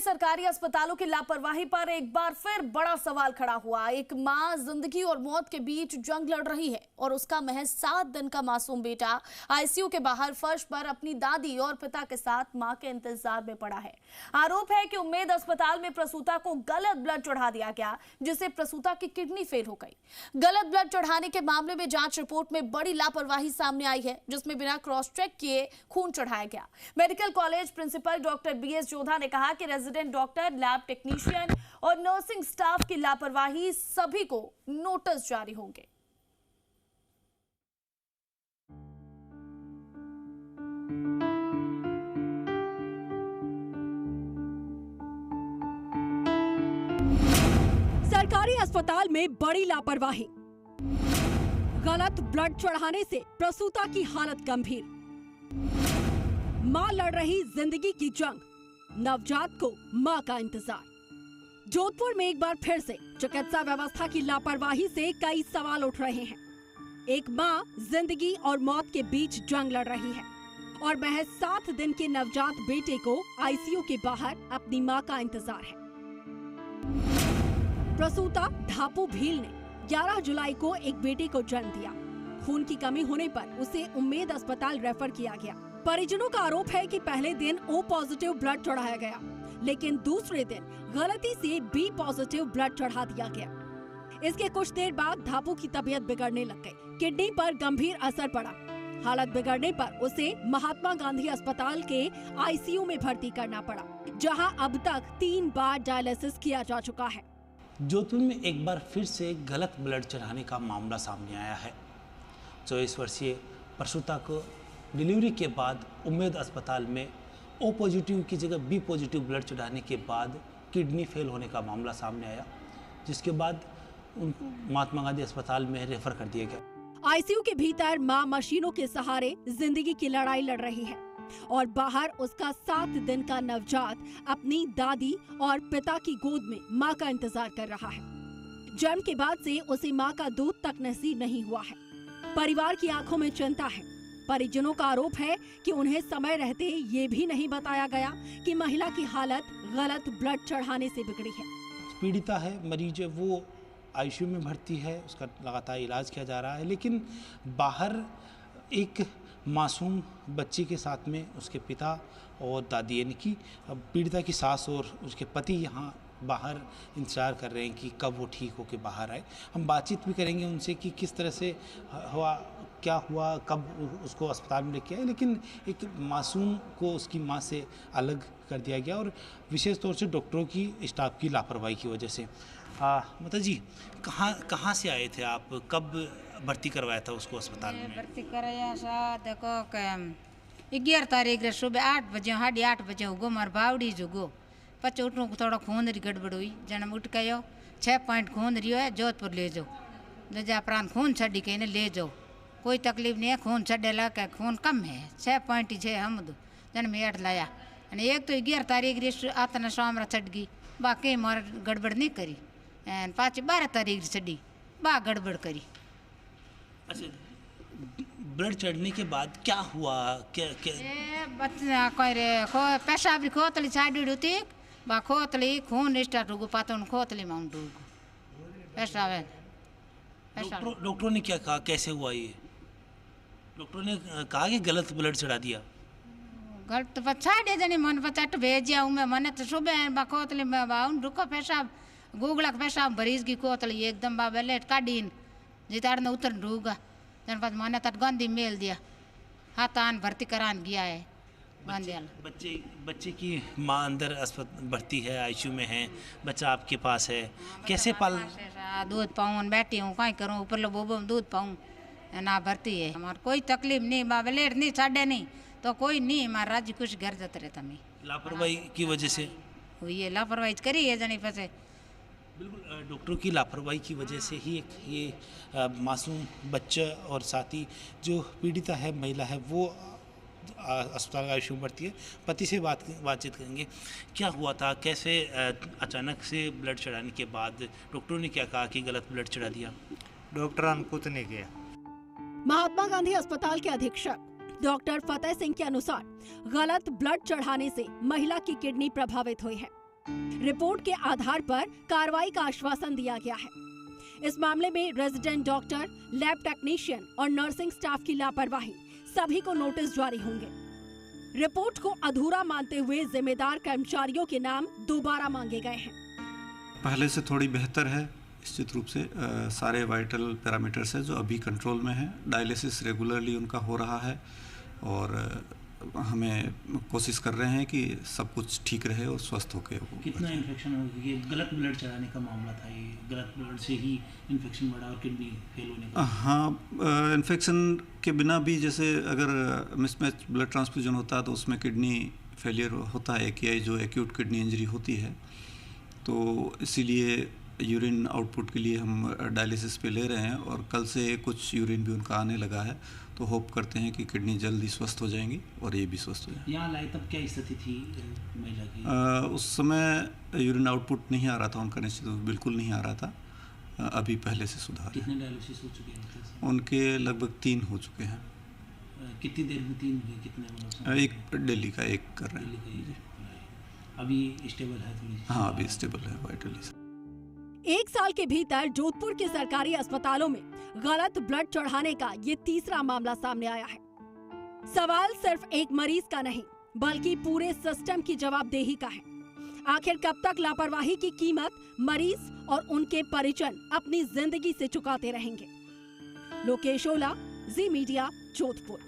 सरकारी अस्पतालों की लापरवाही पर एक बार फिर बड़ा सवाल खड़ा हुआ। एक मां जिंदगी और मौत के बीच जंग लड़ रही है और उसका महज 7 दिन का मासूम बेटा आईसीयू के बाहर फर्श पर अपनी दादी और पिता के साथ मां के इंतजार में पड़ा है। आरोप है कि उम्मेद अस्पताल में प्रसूता को गलत ब्लड चढ़ा दिया गया, जिससे प्रसूता की किडनी फेल हो गई। गलत ब्लड चढ़ाने के मामले में जांच रिपोर्ट में बड़ी लापरवाही सामने आई है, जिसमें बिना क्रॉस चेक किए खून चढ़ाया गया। Medical college principal doctor BS Jodha ने कहा कि रेजिडेंट डॉक्टर, लैब टेक्नीशियन और नर्सिंग स्टाफ की लापरवाही सभी को नोटिस जारी होंगे। सरकारी अस्पताल में बड़ी लापरवाही, गलत ब्लड चढ़ाने से प्रसूता की हालत गंभीर, मां लड़ रही जिंदगी की जंग, नवजात को मां का इंतजार। जोधपुर में एक बार फिर से चिकित्सा व्यवस्था की लापरवाही से कई सवाल उठ रहे हैं। एक मां जिंदगी और मौत के बीच जंग लड़ रही है और महज 7 दिन के नवजात बेटे को आईसीयू के बाहर अपनी मां का इंतजार है। प्रसूता धापू भील ने 11 जुलाई को एक बेटे को जन्म दिया। खून की कमी होने पर उसे उम्मेद अस्पताल रेफर किया गया। परिजनों का आरोप है कि पहले दिन O पॉजिटिव ब्लड चढ़ाया गया, लेकिन दूसरे दिन गलती से B पॉजिटिव ब्लड चढ़ा दिया गया। इसके कुछ देर बाद धापू की तबीयत बिगड़ने लग गई। किडनी पर गंभीर असर पड़ा। हालत बिगड़ने पर उसे महात्मा गांधी अस्पताल के आईसीयू में भर्ती करना पड़ा, जहां अब तक 3 बार डायलिसिस किया जा चुका है। जोधपुर में एक बार फिर से गलत ब्लड चढ़ाने का मामला सामने आया है। 24 वर्षीय प्रसूता को डिलीवरी के बाद उम्मेद अस्पताल में O पॉजिटिव की जगह B पॉजिटिव ब्लड चढ़ाने के बाद किडनी फेल होने का मामला सामने आया, जिसके बाद उनको महात्मा गांधी अस्पताल में रेफर कर दिया गया। आईसीयू के भीतर मां मशीनों के सहारे जिंदगी की लड़ाई लड़ रही है और बाहर उसका 7 दिन का नवजात अपनी दादी और पिता की गोद में मां का इंतजार कर रहा है। जन्म के बाद से उसे मां का दूध तक नसीब नहीं हुआ है। परिवार की आंखों में चिंता है। परिजनों का आरोप है कि उन्हें समय रहते ये भी नहीं बताया गया कि महिला की हालत गलत ब्लड चढ़ाने से बिगड़ी है। पीड़िता है, मरीज है, वो आईसीयू में भर्ती है, उसका लगातार इलाज किया जा रहा है, लेकिन बाहर एक मासूम बच्चे के साथ में उसके पिता और दादी यानी कि पीड़िता की सास और उसके पति यहाँ बाहर इंतजार कर रहे हैं कि कब वो ठीक होकर बाहर आए। हम बातचीत भी करेंगे उनसे कि किस तरह से हुआ, क्या हुआ, कब उसको अस्पताल में लेके आए, लेकिन एक मासूम को उसकी माँ से अलग कर दिया गया और विशेष तौर से डॉक्टरों की, स्टाफ की लापरवाही की वजह से। माता जी, कहाँ से आए थे आप? कब भर्ती करवाया था उसको अस्पताल में? भर्ती कराया सा देखो 11 तारीख सुबह 8 बजे 8:30 बजे होगो मार बावड़ी जुगो पच उठू थोड़ा खून री गड़बड़ हुई। जन्म उठ गयो 6 पॉइंट खून रियो है, जोधपुर ले जाओ, ले जा प्राण खून छड़ी के ले जाओ, कोई तकलीफ नहीं है, खून छड़ेला क्या खून कम है, 6.6 हम दो जन्म 8 लाया। एक तो 11 तारीख आतना शाम छट गई, बाकी मार गड़बड़ नहीं करी। 12 तारीख छड़ी बा गड़बड़ करी। अच्छा, ब्लड चढ़ने के बाद क्या हुआ? क्या बच्चा कोई रे पेशाब भी खोतली छाड़ी होती बा खोतली खून स्टार्ट होगो पातन खोतली माउंट होगो पेशाब है। डॉक्टरों ने क्या कहा, कैसे हुआ ये? डॉक्टरों ने कहा कि गलत ब्लड चढ़ा दिया। गलत छाड़े जनी मन पचट भेजिया मैं मने तो सुबह बा खोतली में बाउन रुको पेशाब गूगला पेशाब भरीज की खोतली एकदम बा बेलेट काडीन जिताड़ ने उतर ढूगा जन बाद माने तट गांधी मेल दिया हाथान भर्ती करान गया है। बच्चे की माँ अंदर अस्पताल भर्ती है, आईसीयू में है, बच्चा आपके पास है, कैसे पाल? दूध पाऊँ बैठी हूँ, कहीं करूँ ऊपर लो बोबो दूध पाऊँ ना भर्ती है। हमारे कोई तकलीफ नहीं, बाबलेट नहीं छाड़े नहीं तो कोई नहीं, हमारा राज्य कुछ घर जाते रहता। मैं लापरवाही की वजह से हुई है, लापरवाही करी है जनी फंसे। बिल्कुल, डॉक्टरों की लापरवाही की वजह से ही ये मासूम बच्चा और साथ ही जो पीड़िता है, महिला है, वो अस्पताल का आईसीयू में भर्ती है। पति से बातचीत करेंगे, क्या हुआ था, कैसे अचानक से ब्लड चढ़ाने के बाद डॉक्टरों ने क्या कहा कि गलत ब्लड चढ़ा दिया? डॉक्टर ने कुछ नहीं किया। महात्मा गांधी अस्पताल के अधीक्षक डॉक्टर फतेह सिंह के अनुसार गलत ब्लड चढ़ाने से महिला की किडनी प्रभावित हुई है। रिपोर्ट के आधार पर कार्रवाई का आश्वासन दिया गया है। इस मामले में रेजिडेंट डॉक्टर, लैब टेक्नीशियन और नर्सिंग स्टाफ की लापरवाही, सभी को नोटिस जारी होंगे। रिपोर्ट को अधूरा मानते हुए जिम्मेदार कर्मचारियों के नाम दोबारा मांगे गए हैं। पहले से थोड़ी बेहतर है निश्चित रूप से। सारे वाइटल पैरामीटर्स है जो अभी कंट्रोल में है। डायलिसिस रेगुलरली उनका हो रहा है और हमें कोशिश कर रहे हैं कि सब कुछ ठीक रहे और स्वस्थ होके वो। कितना इन्फेक्शन हो गया? ये गलत ब्लड चढ़ाने का मामला था, ये गलत ब्लड से ही इन्फेक्शन बढ़ा और किडनी फेल होने का। हाँ, इन्फेक्शन के बिना भी जैसे अगर मिसमैच ब्लड ट्रांसफ्यूजन होता है तो उसमें किडनी फेलियर होता है, AKI जो एक्यूट किडनी इंजरी होती है। तो इसीलिए यूरिन आउटपुट के लिए हम डायलिसिस पे ले रहे हैं और कल से कुछ यूरिन भी उनका आने लगा है। तो होप करते हैं कि किडनी जल्दी स्वस्थ हो जाएंगी और ये भी स्वस्थ हो जाएंगे। यहाँ लाए तब क्या स्थिति थी महिला की? उस समय यूरिन आउटपुट नहीं आ रहा था उनका, निश्चित बिल्कुल नहीं आ रहा था। अभी पहले से सुधार। कितने डायलिसिस हो चुके हैं उनके? लगभग 3 हो चुके हैं। कितनी देर में 3 हुए? कितने? एक दिल्ली का एक कर रहे हैं। अभी स्टेबल है थोड़ी? हाँ, अभी स्टेबल है वाइटली। 1 साल के भीतर जोधपुर के सरकारी अस्पतालों में गलत ब्लड चढ़ाने का ये तीसरा मामला सामने आया है। सवाल सिर्फ एक मरीज का नहीं, बल्कि पूरे सिस्टम की जवाबदेही का है। आखिर कब तक लापरवाही की कीमत मरीज और उनके परिजन अपनी जिंदगी से चुकाते रहेंगे? लोकेश ओला, जी मीडिया, जोधपुर।